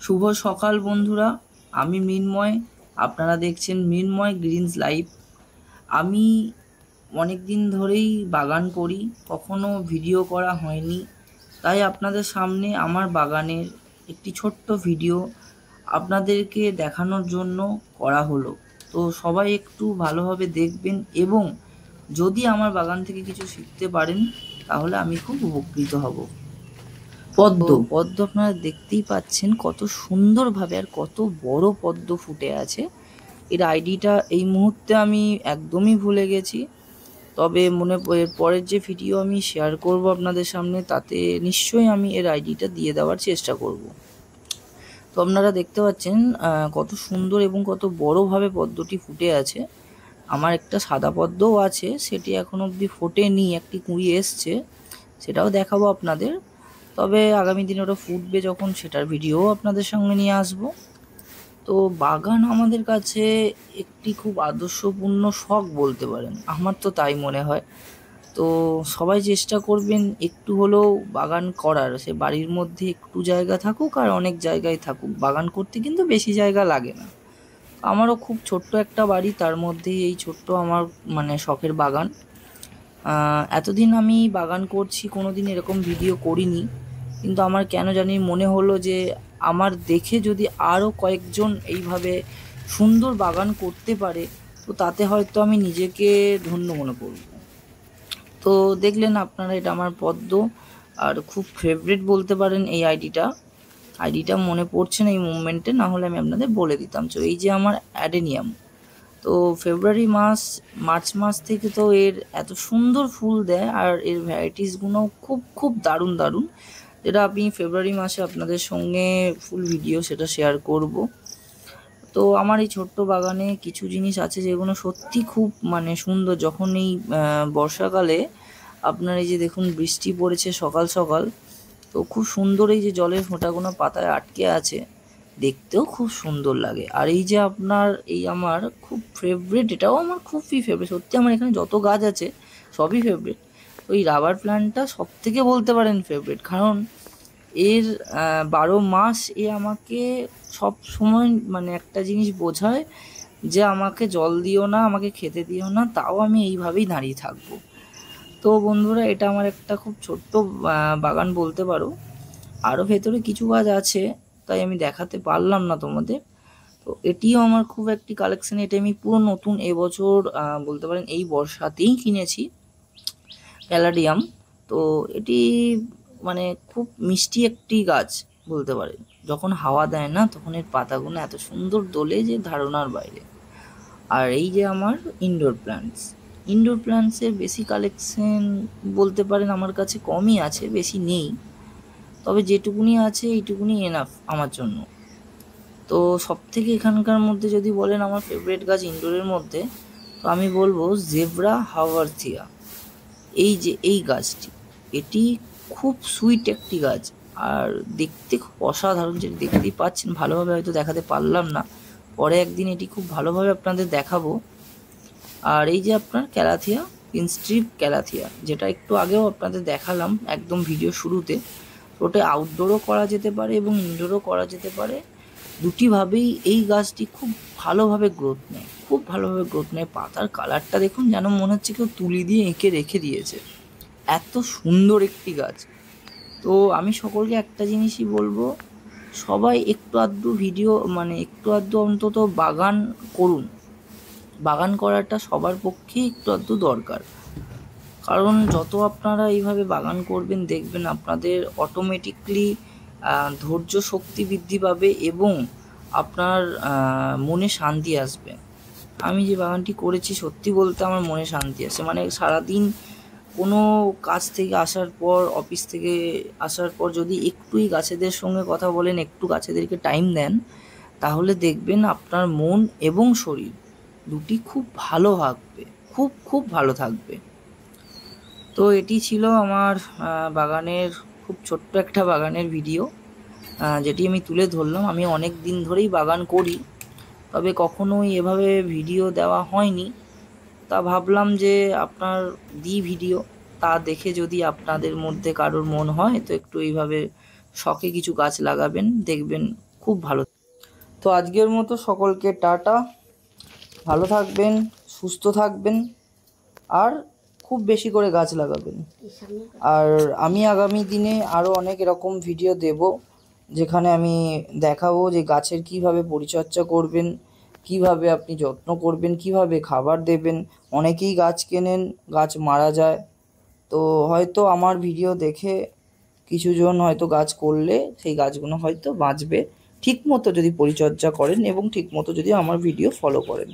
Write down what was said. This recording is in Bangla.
শুভ সকাল বন্ধুরা, আমি মৃন্ময়। আপনারা দেখছেন মৃন্ময় গ্রিনস লাইফ। আমি অনেক দিন ধরেই বাগান করি, কখনো ভিডিও করা হয়নি, তাই আপনাদের সামনে আমার বাগানের একটি ছোট্ট ভিডিও আপনাদেরকে দেখানোর জন্য করা হলো। তো সবাই একটু ভালোভাবে দেখবেন এবং যদি আমার বাগান থেকে কিছু শিখতে পারেন তাহলে আমি খুব উপকৃত হব। পদ্ম পদ্ম আপনারা দেখতেই পাচ্ছেন কত সুন্দরভাবে আর কত বড় পদ্ম ফুটে আছে। এর আইডিটা এই মুহূর্তে আমি একদমই ভুলে গেছি, তবে পরের যে ভিডিও আমি শেয়ার করব আপনাদের সামনে তাতে নিশ্চয়ই আমি এর আইডিটা দিয়ে দেওয়ার চেষ্টা করব। তো আপনারা দেখতে পাচ্ছেন কত সুন্দর এবং কত বড়ভাবে পদ্মটি ফুটে আছে। আমার একটা সাদা পদ্মও আছে, সেটি এখনো অবধি ফোটেনি, একটি কুঁড়ি এসছে, সেটাও দেখাবো আপনাদের। তবে আগামী দিনে ওটা ফুটবে যখন, সেটার ভিডিও আপনাদের সঙ্গে নিয়ে আসব। তো বাগান আমাদের কাছে একটি খুব আদর্শপূর্ণ শখ বলতে পারেন, আমার তো তাই মনে হয়। তো সবাই চেষ্টা করবেন একটু হলেও বাগান করার, সে বাড়ির মধ্যে একটু জায়গা থাকুক আর অনেক জায়গায় থাকুক, বাগান করতে কিন্তু বেশি জায়গা লাগে না। আমারও খুব ছোট্ট একটা বাড়ি, তার মধ্যেই এই ছোট্ট আমার শখের বাগান। এতদিন আমি বাগান করছি, কোনো দিন এরকম ভিডিও করিনি, কিন্তু আমার কেন জানি মনে হলো যে আমার দেখে যদি আরও কয়েকজন এইভাবে সুন্দর বাগান করতে পারে তো তাতে হয়তো আমি নিজেকে ধন্য মনে করব। তো দেখলেন আপনারা, এটা আমার পদ্ম, আর খুব ফেভারিট বলতে পারেন এই আইডিটা মনে পড়ছে না এই মুভমেন্টে, না হলে আমি আপনাদের বলে দিতাম। তো এই যে আমার অ্যাডেনিয়াম, তো ফেব্রুয়ারি মাস মার্চ মাস থেকে তো এর এত সুন্দর ফুল দেয়, আর এর ভ্যারাইটিসগুলো খুব খুব দারুণ দারুণ, যেটা আমি ফেব্রুয়ারি মাসে আপনাদের সঙ্গে ফুল ভিডিও সেটা শেয়ার করব। তো আমার এই ছোট্ট বাগানে কিছু জিনিস আছে যেগুলো সত্যি খুব সুন্দর। যখন এই বর্ষাকালে আপনার এই যে দেখুন বৃষ্টি পড়েছে সকাল সকাল, তো খুব সুন্দর এই যে জলের ফোঁটাগুলো পাতায় আটকে আছে, দেখতেও খুব সুন্দর লাগে। আর এই যে আপনার এই আমার খুব ফেভারিট, এটাও আমার খুবই ফেভারিট, সত্যি আমার এখানে যত গাছ আছে সবই ফেভারিট। তো এই রাবার প্ল্যান্টটা সব থেকে বলতে পারেন ফেভারিট, কারণ এর 12 মাস এ আমাকে সব সময় একটা জিনিস বোঝায় যে আমাকে জল দিও না, আমাকে খেতে দিও না, তাও আমি এইভাবেই দাঁড়িয়ে থাকবো। তো বন্ধুরা, এটা আমার একটা খুব ছোট্ট বাগান বলতে পারো। আরও ভেতরে কিছু গাছ আছে, তাই আমি দেখাতে পারলাম না তোমাদের। তো এটিও আমার খুব একটি কালেকশন, এটা আমি পুরো নতুন এবছর বলতে পারেন এই বর্ষাতেই কিনেছি, প্যালাডিয়াম। তো এটি খুব মিষ্টি একটি গাছ বলতে পারেন, যখন হাওয়া দেয় না তখন এর পাতাগুলো এত সুন্দর দোলে যে ধারণার বাইরে। আর এই যে আমার ইনডোর প্ল্যান্টসের বেশি কালেকশন বলতে পারেন আমার কাছে কমই আছে, বেশি নেই, তবে যেটুকুনি আছে এইটুকুনি এনাফ আমার জন্য। তো সব থেকে এখানকার মধ্যে যদি বলেন আমার ফেভারিট গাছ ইনডোরের মধ্যে, তো আমি বলবো জেব্রা হাওয়ার্থিয়া। এই যে এই গাছটি, এটি খুব সুইট একটি গাছ, আর দেখতে খুব অসাধারণ, যেটা দেখতেই পাচ্ছেন, ভালোভাবে হয়তো দেখাতে পারলাম না, পরে একদিন এটি খুব ভালোভাবে আপনাদের দেখাবো। আর এই যে আপনার ক্যালাথিয়া, পিনস্ট্রিপ ক্যালাথিয়া, যেটা একটু আগেও আপনাদের দেখালাম একদম ভিডিও শুরুতে, ওটা আউটডোরও করা যেতে পারে এবং ইনডোরও করা যেতে পারে, দুটিভাবেই এই গাছটি খুব ভালোভাবে গ্রোথ নেয়। পাতার কালারটা দেখুন, যেন মনে হচ্ছে কেউ তুলি দিয়ে এঁকে রেখে দিয়েছে, এত সুন্দর একটি গাছ। তো আমি সকলকে একটা জিনিসই বলবো, সবাই একটু আধটু ভিডিও একটু আধটু অন্তত বাগান করুন। বাগান করাটা সবার পক্ষেই একটু আধটু দরকার, কারণ যত আপনারা এইভাবে বাগান করবেন দেখবেন আপনাদের অটোমেটিকলি ধৈর্য শক্তি বৃদ্ধি পাবে এবং আপনার মনে শান্তি আসবে। আমি যে বাগানটি করেছি সত্যি বলতে আমার মনে শান্তি আসে, সারাদিন কোনো কাজ থেকে আসার পর, অফিস থেকে আসার পর যদি একটুই গাছেদের সঙ্গে কথা বলেন, একটু গাছেদেরকে টাইম দেন, তাহলে দেখবেন আপনার মন এবং শরীর দুটি খুব ভালো থাকবে, খুব খুব ভালো থাকবে। তো এটি ছিল আমার বাগানের খুব ছোট্ট একটা বাগানের ভিডিও, যেটি আমি তুলে ধরলাম। আমি অনেক দিন ধরেই বাগান করি, তবে কখনোই এভাবে ভিডিও দেওয়া হয়নি, তা ভাবলাম যে আপনার ভিডিও, তা দেখে যদি আপনাদের মধ্যে কারোর মন হয় তো একটু এইভাবে শখে কিছু গাছ লাগাবেন, দেখবেন খুব ভালো। তো আজকের মতো সকলকে টাটা, ভালো থাকবেন, সুস্থ থাকবেন, আর খুব বেশি করে গাছ লাগাবেন। আর আমি আগামী দিনে আরও অনেক এরকম ভিডিও দেব, যেখানে আমি দেখাবো যে গাছের কিভাবে পরিচর্যা করবেন, কিভাবে আপনি যত্ন করবেন, কিভাবে খাবার দেবেন। অনেকেই গাছ কেনেন, গাছ মারা যায়। তো হয়তো আমার ভিডিও দেখে কিছুজন হয়তো গাছ করলে সেই গাছগুলো হয়তো বাঁচবে, ঠিকমতো যদি পরিচর্যা করেন এবং ঠিকমতো যদি আমার ভিডিও ফলো করেন।